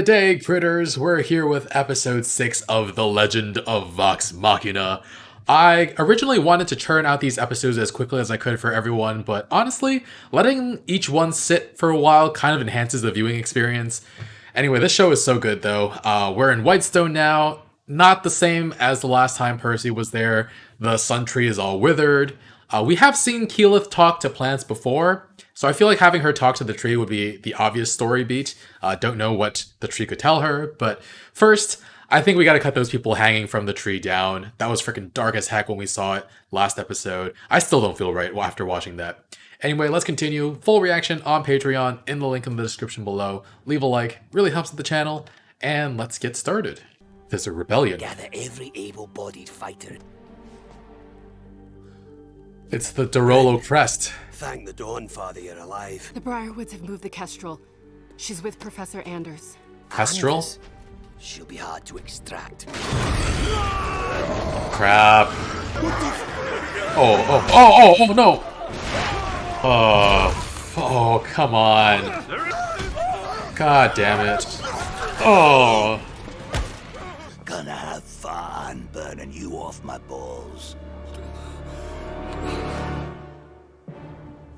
Biday critters, we're here with episode 6 of The Legend of Vox Machina. I originally wanted to churn out these episodes as quickly as I could for everyone, but honestly, letting each one sit for a while kind of enhances the viewing experience. Anyway, this show is so good though. We're in Whitestone now, not the same as the last time Percy was there. The sun tree is all withered. We have seen Keyleth talk to plants before, so I feel like having her talk to the tree would be the obvious story beat. Don't know what the tree could tell her, but first, I think we gotta cut those people hanging from the tree down. That was freaking dark as heck when we saw it last episode. I still don't feel right after watching that. Anyway, let's continue. Full reaction on Patreon in the link in the description below. Leave a like, really helps the channel, and let's get started. There's a rebellion. Gather every able-bodied fighter. It's the Dorolo crest. Thank the Dawn Father you're alive. The Briarwoods have moved the Kestrel. She's with Professor Anders. Kestrel? Anders, she'll be hard to extract. Crap. Oh, no. Oh, come on. God damn it. Oh. Gonna have fun burning you off my balls.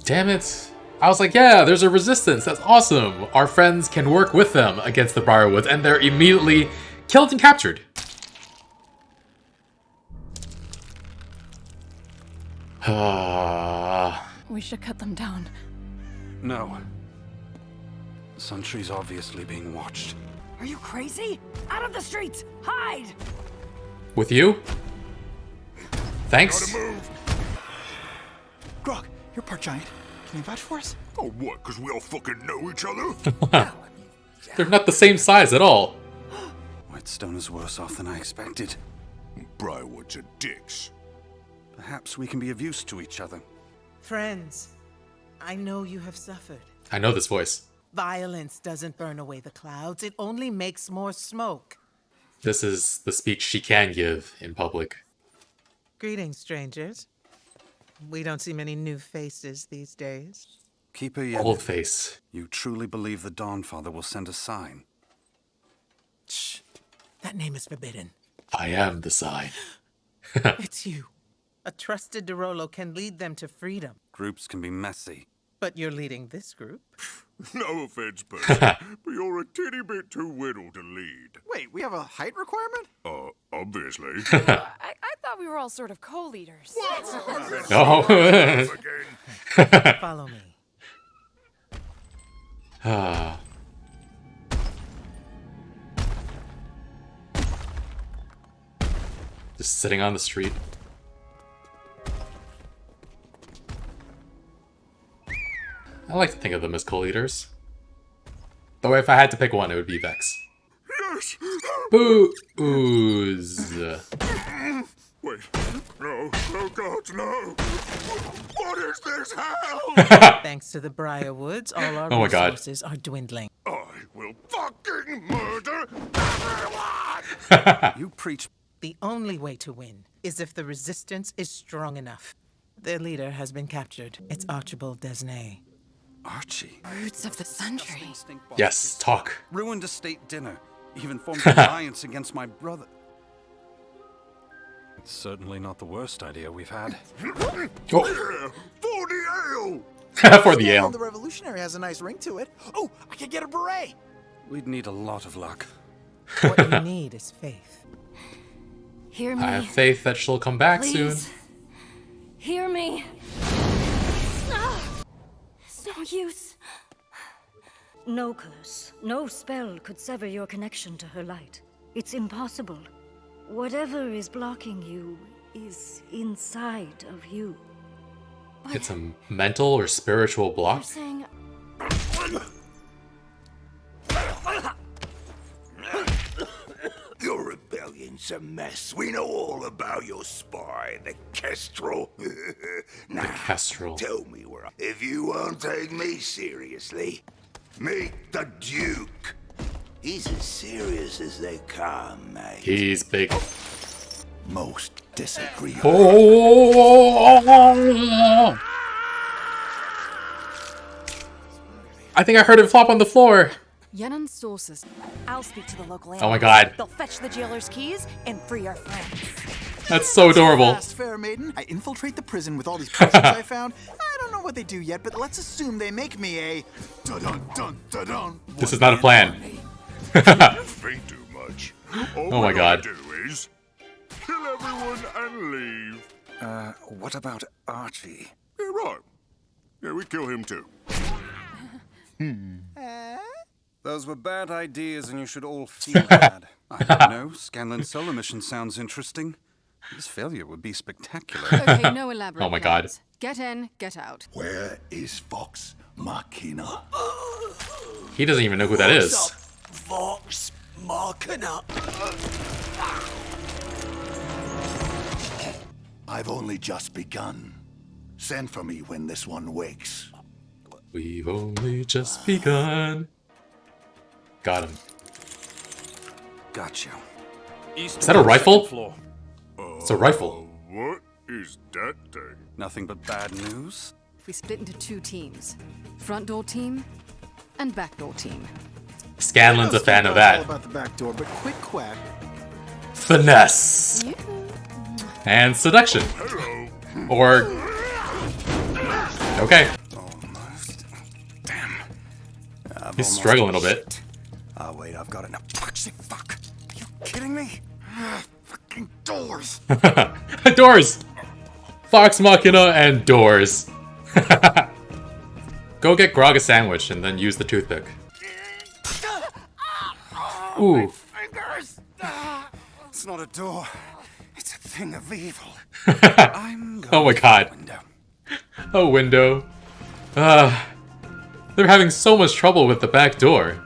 Damn it. I was like, yeah, there's a resistance. That's awesome. Our friends can work with them against the Briarwoods, and they're immediately killed and captured. We should cut them down. No. Suntree's obviously being watched. Are you crazy? Out of the streets! Hide! With you? Thanks. Grog, you're part giant. Can you vouch for us? Oh, what? Because we all fucking know each other? They're not the same size at all. Whitestone is worse off than I expected. Briarwoods are dicks. Perhaps we can be of use to each other. Friends, I know you have suffered. I know this voice. Violence doesn't burn away the clouds, it only makes more smoke. This is the speech she can give in public. Greetings, strangers. We don't see many new faces these days. Keeper Old Yennefer, face. you truly believe the Dawn Father will send a sign? Shh. That name is forbidden. I am the sign. It's you. A trusted Dorolo can lead them to freedom. Groups can be messy. But you're leading this group. No offense, Percy, but you're a titty bit too little to lead. Wait, we have a height requirement? Obviously. I thought we were all sort of co-leaders. No. Again. Follow me. Just sitting on the street. I like to think of them as co-leaders. Though if I had to pick one, it would be Vex. Yes! Booze. Wait, no, oh God, no! What is this hell? Thanks to the Briarwoods, all our Oh my God. resources are dwindling. I will fucking murder everyone! You preach. The only way to win is if the resistance is strong enough. Their leader has been captured. It's Archibald Desnay. Archie. Roots of the Sun Tree. Yes, talk. Ruined a state dinner. Even formed an alliance against my brother. It's certainly not the worst idea we've had. Oh. For the ale! For the ale. The Revolutionary has a nice ring to it. Oh, I can get a beret. We'd need a lot of luck. What you need is faith. Hear me. I have faith that she'll come back Please. soon. Hear me. It's no use. No curse, no spell could sever your connection to her light. It's impossible. Whatever is blocking you is inside of you. It's a mental or spiritual You're block. saying Your rebellion's a mess. We know all about your spy, the Kestrel. Now, Kestrel. tell me where if you won't take me seriously, meet the Duke. He's as serious as they come, mate. He's big. Most disagreeable. Oh! I think I heard it flop on the floor. Yenon's sources. I'll speak to the local Oh my god. They'll fetch the jailer's keys and free our friends. That's so adorable. Fast, fair maiden. I infiltrate the prison with all these potions I found. I don't know what they do yet, but let's assume they make me a dun-dun-dun-dun-dun. This is not a plan. Think too much. Oh my god. Do is kill everyone and leave. What about Archie? Yeah, right. Yeah, we kill him too. Those were bad ideas, and you should all feel bad. I don't know. Scanlan's solo mission sounds interesting. His failure would be spectacular. Okay, no elaborate Oh my god. plans. Get in, get out. Where is Vox Machina? He doesn't even know who that is. What's up, Vox Machina? I've only just begun. Send for me when this one wakes. We've only just begun. Got him. Got you. Is that a rifle? It's a rifle. What is that thing? Nothing but bad news? We split into 2 teams. Front door team and back door team. Scanlan's a fan of All that. about the back door, but quick quack. Finesse. And seduction. Hello. Or... Okay. Almost. Damn. I've He's almost struggling a shit. bit. Oh, wait, I've got enough. Fuck, shit, fuck. Are you kidding me? Fucking doors. Doors! Vox Machina and doors. Go get Grog a sandwich and then use the toothpick. Ooh. Fingers. It's not a door. It's a thing of evil. I'm going Oh my god. to the window. A window. They're having so much trouble with the back door.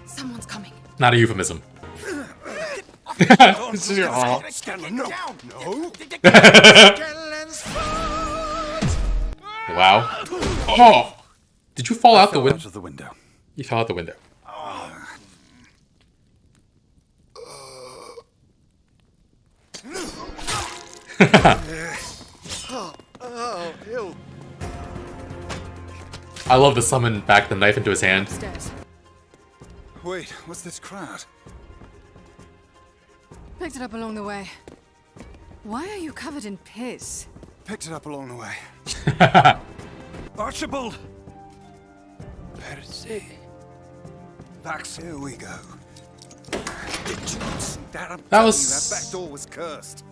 Someone's coming. Not a euphemism. Scanlan, no. No. Wow. Oh! Did you fall out the Fell window? out of the window. You fell out the window. I love the summon back the knife into his hand. Stairs. Wait, what's this crowd? Picked it up along the way. Why are you covered in piss? Picked it up along the way. Archibald! Percy. Vax, here we go. Did you see that? I'm That telling was- you, that back door was cursed.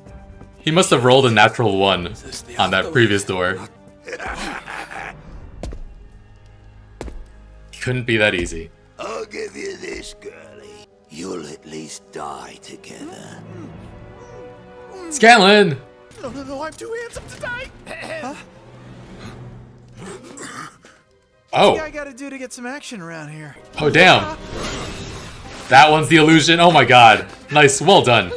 He must have rolled a natural 1 on that previous door. Couldn't be that easy. I'll give you this, girlie. You'll at least die together. Scanlan! No, I'm too handsome to die. Oh. What I gotta do to get some action around here? Oh, damn. That one's the illusion. Oh my god. Nice. Well done.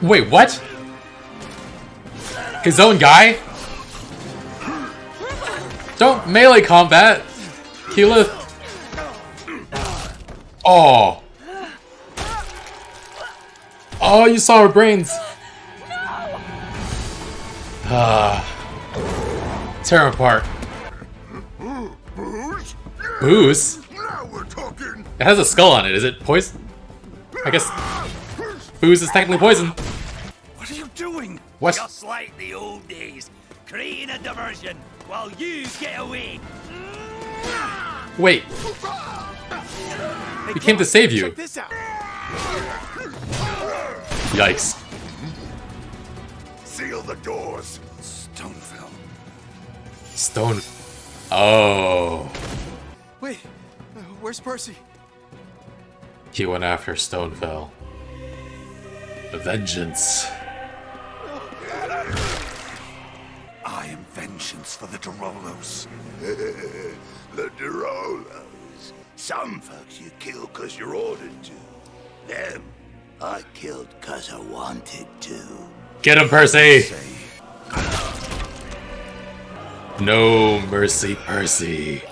Wait, what? His own guy? Don't melee combat. Keyleth. Oh. Oh, you saw her brains. Tear him apart. Booze? Booze? Now we're talking. It has a skull on it. Is it poison? I guess booze is technically poison. What are you doing? What? Just like the old days, creating a diversion while you get away. Wait. He came to save you. Check this out. Yikes. Seal the doors. Stonefell. Stone. Oh. Wait, where's Percy? He went after Stonefell. Vengeance. I am vengeance for the Derolos. The Derolos. Some folks you kill 'cause you're ordered to. Them, I killed 'cause I wanted to. Get him, Percy! No mercy, Percy.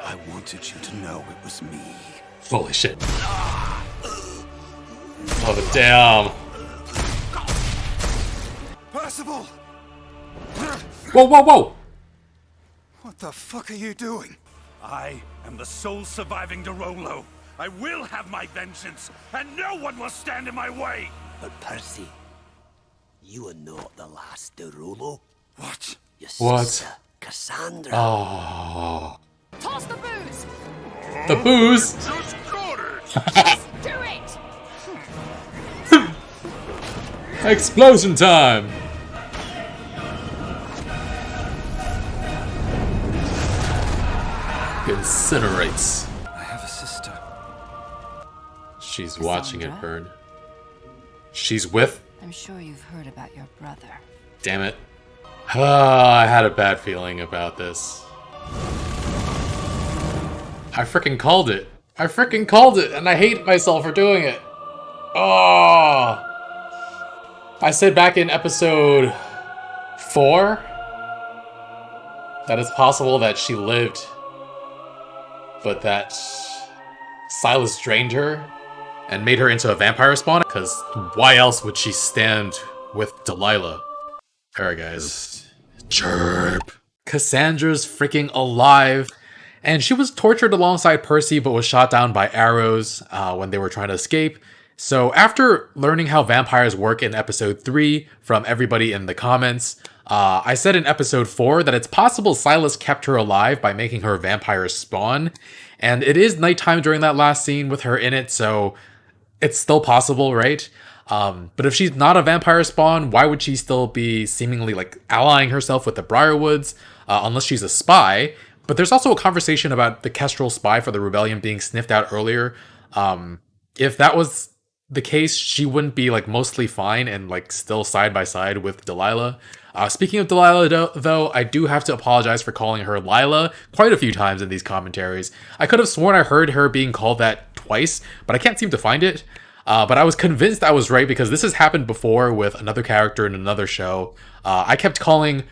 I wanted you to know it was me. Holy shit. Oh, damn. Percival! Whoa, whoa, whoa! What the fuck are you doing? I am the sole surviving Derolo. I will have my vengeance, and no one will stand in my way! But Percy, you are not the last Derolo. What? Your What? sister, Cassandra. Oh. Toss the booze! The booze! Just got it! Do it! Explosion time! Incinerates. I have a sister. She's watching it Cassandra? burn. She's with? I'm sure you've heard about your brother. Damn it. I had a bad feeling about this. I freaking called it. I freaking called it, and I hate myself for doing it. Oh! I said back in episode 4 that it's possible that she lived, but that Silas drained her and made her into a vampire spawn, because why else would she stand with Delilah? Alright guys. Chirp. Cassandra's freaking alive, and she was tortured alongside Percy but was shot down by arrows when they were trying to escape. So after learning how vampires work in episode 3 from everybody in the comments, I said in episode 4 that it's possible Silas kept her alive by making her vampire spawn, and it is nighttime during that last scene with her in it, so it's still possible, right? But if she's not a vampire spawn, why would she still be seemingly like allying herself with the Briarwoods, unless she's a spy? But there's also a conversation about the Kestrel spy for the rebellion being sniffed out earlier. If that was the case, she wouldn't be like mostly fine and like still side by side with Delilah. Speaking of Delilah, though, I do have to apologize for calling her Lila quite a few times in these commentaries. I could have sworn I heard her being called that twice, but I can't seem to find it. But I was convinced I was right because this has happened before with another character in another show. I kept calling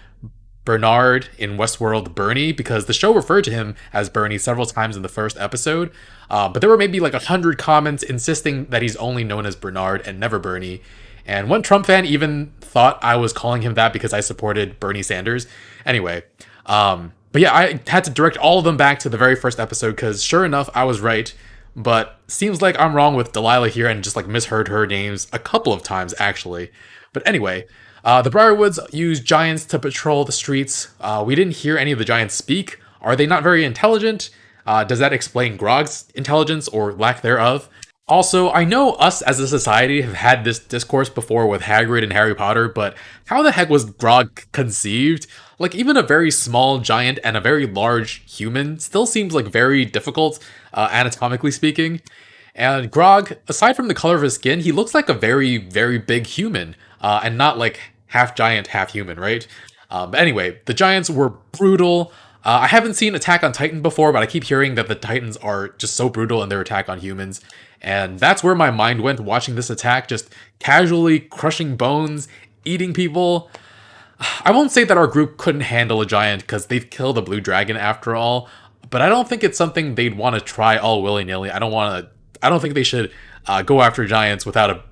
Bernard in Westworld Bernie because the show referred to him as Bernie several times in the first episode. But there were maybe like 100 comments insisting that he's only known as Bernard and never Bernie. And one Trump fan even thought I was calling him that because I supported Bernie Sanders. Anyway, but yeah, I had to direct all of them back to the very first episode because sure enough, I was right. But seems like I'm wrong with Delilah here and just like misheard her names a couple of times actually. But anyway, the Briarwoods use giants to patrol the streets. We didn't hear any of the giants speak. Are they not very intelligent? Does that explain Grog's intelligence or lack thereof? Also, I know us as a society have had this discourse before with Hagrid and Harry Potter, but how the heck was Grog conceived? Like, even a very small giant and a very large human still seems like very difficult, anatomically speaking. And Grog, aside from the color of his skin, he looks like a very, very big human, and not like half giant, half human, right? But anyway, the giants were brutal. I haven't seen Attack on Titan before, but I keep hearing that the Titans are just so brutal in their attack on humans. And that's where my mind went watching this attack, just casually crushing bones, eating people. I won't say that our group couldn't handle a giant because they've killed a blue dragon after all, but I don't think it's something they'd want to try all willy-nilly. I don't think they should go after giants without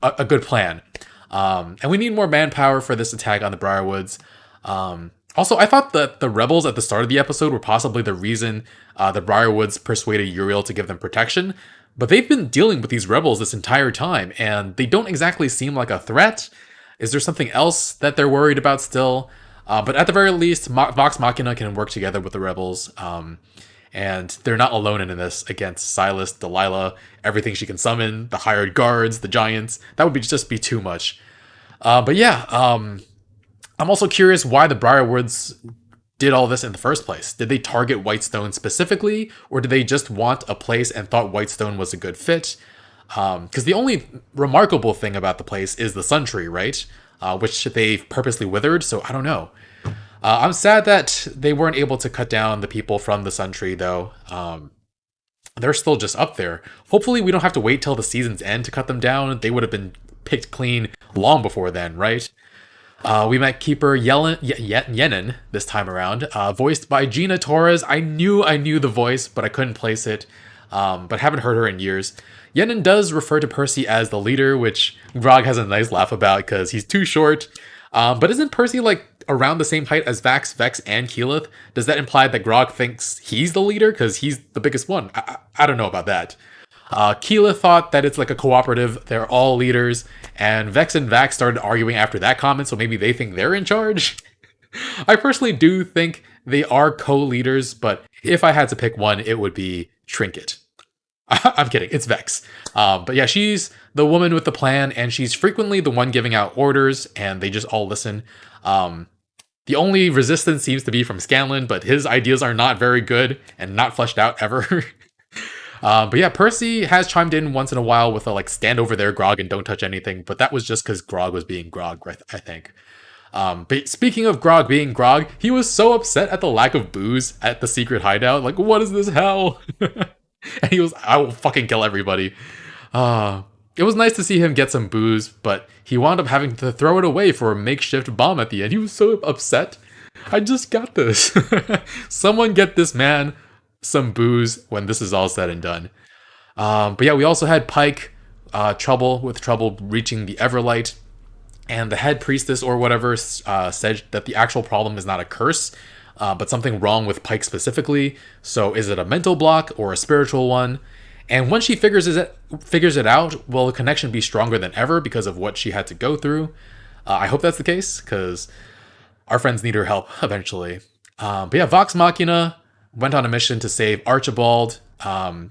a good plan. And we need more manpower for this attack on the Briarwoods. Also, I thought that the rebels at the start of the episode were possibly the reason the Briarwoods persuaded Uriel to give them protection, but they've been dealing with these rebels this entire time, and they don't exactly seem like a threat. Is there something else that they're worried about still? But at the very least, Vox Machina can work together with the rebels, and they're not alone in this against Silas, Delilah, everything she can summon, the hired guards, the giants. That would just be too much. But yeah, I'm also curious why the Briarwoods did all this in the first place. Did they target Whitestone specifically, or did they just want a place and thought Whitestone was a good fit? Because the only remarkable thing about the place is the Sun Tree, right? Which they've purposely withered, so I don't know. I'm sad that they weren't able to cut down the people from the Sun Tree, though. They're still just up there. Hopefully we don't have to wait till the season's end to cut them down. They would have been picked clean long before then, right? We met Keeper Yenin this time around, voiced by Gina Torres. I knew the voice, but I couldn't place it, but haven't heard her in years. Yenin does refer to Percy as the leader, which Grog has a nice laugh about because he's too short. But isn't Percy like around the same height as Vax, Vex, and Keyleth, does that imply that Grog thinks he's the leader because he's the biggest one? I don't know about that. Keyleth thought that it's like a cooperative, they're all leaders, and Vex and Vax started arguing after that comment, so maybe they think they're in charge. I personally do think they are co-leaders, but if I had to pick one, it would be Trinket. I'm kidding, it's Vex. But yeah, she's the woman with the plan, and she's frequently the one giving out orders, and they just all listen. The only resistance seems to be from Scanlan, but his ideas are not very good and not fleshed out ever. But yeah, Percy has chimed in once in a while with a like stand over there, Grog, and don't touch anything, but that was just because Grog was being Grog, I think. But speaking of Grog being Grog, he was so upset at the lack of booze at the secret hideout. Like, what is this hell? And he was, I will fucking kill everybody. It was nice to see him get some booze, but he wound up having to throw it away for a makeshift bomb at the end. He was so upset. I just got this. Someone get this man some booze when this is all said and done. But yeah, we also had Pike, trouble reaching the Everlight. And the head priestess or whatever said that the actual problem is not a curse, but something wrong with Pike specifically. So is it a mental block or a spiritual one? And when she figures it out, will the connection be stronger than ever because of what she had to go through? I hope that's the case, because our friends need her help eventually. But yeah, Vox Machina went on a mission to save Archibald,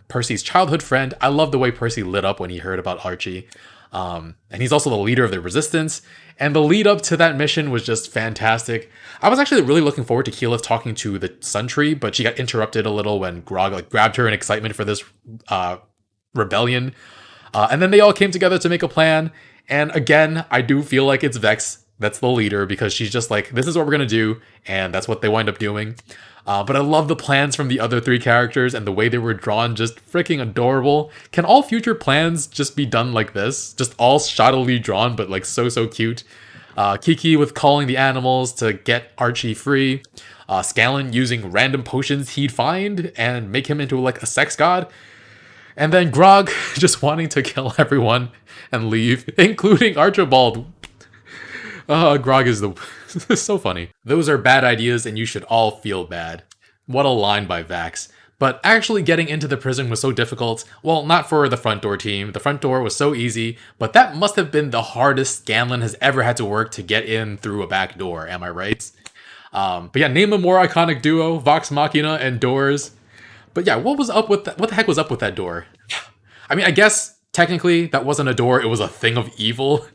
Percy's childhood friend. I love the way Percy lit up when he heard about Archie. And he's also the leader of the resistance. And the lead up to that mission was just fantastic. I was actually really looking forward to Keyleth talking to the Sun Tree, but she got interrupted a little when Grog like grabbed her in excitement for this rebellion. And then they all came together to make a plan. And again, I do feel like it's Vex that's the leader, because she's just like, this is what we're gonna do, and that's what they wind up doing. But I love the plans from the other three characters, and the way they were drawn, just freaking adorable. Can all future plans just be done like this? Just all shoddily drawn, but like so cute. Kiki with calling the animals to get Archie free. Scanlan using random potions he'd find and make him into like a sex god. And then Grog just wanting to kill everyone and leave, including Archibald. Grog is so funny. Those are bad ideas and you should all feel bad. What a line by Vax. But actually getting into the prison was so difficult. Well, not for the front door team. The front door was so easy, but that must have been the hardest Scanlan has ever had to work to get in through a back door, am I right? But yeah, name a more iconic duo, Vox Machina and doors. But yeah, what was up with that? What the heck was up with that door? I mean, I guess technically that wasn't a door, it was a thing of evil.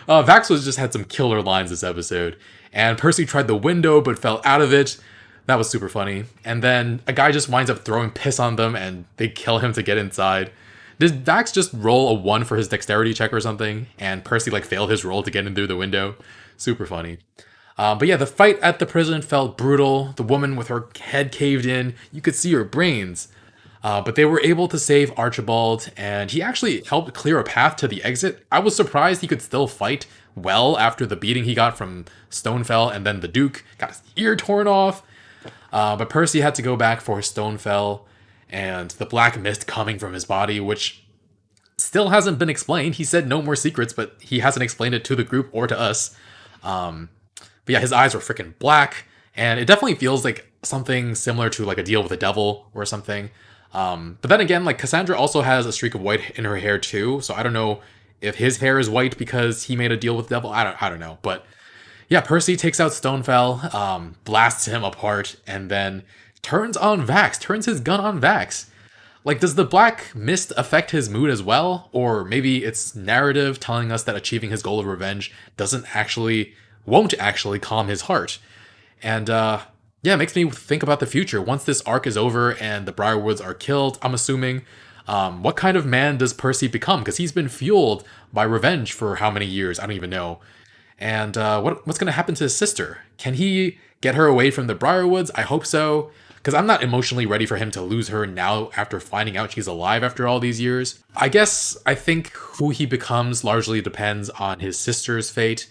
Vax just had some killer lines this episode. And Percy tried the window but fell out of it. That was super funny. And then a guy just winds up throwing piss on them and they kill him to get inside. Did Vax just roll a 1 for his dexterity check or something? And Percy like failed his roll to get in through the window? Super funny. But yeah, the fight at the prison felt brutal. The woman with her head caved in. You could see her brains. But they were able to save Archibald, and he actually helped clear a path to the exit. I was surprised he could still fight well after the beating he got from Stonefell, and then the Duke got his ear torn off. But Percy had to go back for Stonefell, and the black mist coming from his body, which still hasn't been explained. He said no more secrets, but he hasn't explained it to the group or to us. But yeah, his eyes were freaking black, and it definitely feels like something similar to like a deal with the devil or something. But then again, like Cassandra also has a streak of white in her hair too, so I don't know if his hair is white because he made a deal with the devil. I don't know, but yeah, Percy takes out Stonefell, blasts him apart, and then turns his gun on Vax. Like, does the black mist affect his mood as well? Or maybe it's narrative telling us that achieving his goal of revenge won't actually calm his heart. And, yeah, it makes me think about the future. Once this arc is over and the Briarwoods are killed, I'm assuming, what kind of man does Percy become? Because he's been fueled by revenge for how many years? I don't even know. And what's going to happen to his sister? Can he get her away from the Briarwoods? I hope so. Because I'm not emotionally ready for him to lose her now after finding out she's alive after all these years. I think who he becomes largely depends on his sister's fate.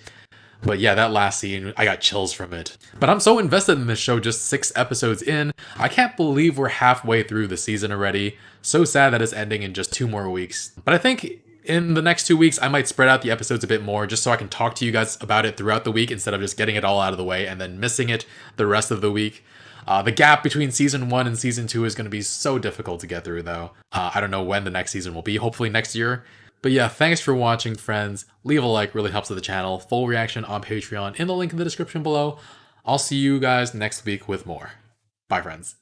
But yeah, that last scene, I got chills from it. But I'm so invested in this show just 6 episodes in. I can't believe we're halfway through the season already. So sad that it's ending in just 2 more weeks. But I think in the next 2 weeks, I might spread out the episodes a bit more just so I can talk to you guys about it throughout the week instead of just getting it all out of the way and then missing it the rest of the week. The gap between season 1 and season 2 is going to be so difficult to get through, though. I don't know when the next season will be, hopefully next year. But yeah, thanks for watching, friends. Leave a like, really helps with the channel. Full reaction on Patreon in the link in the description below. I'll see you guys next week with more. Bye, friends.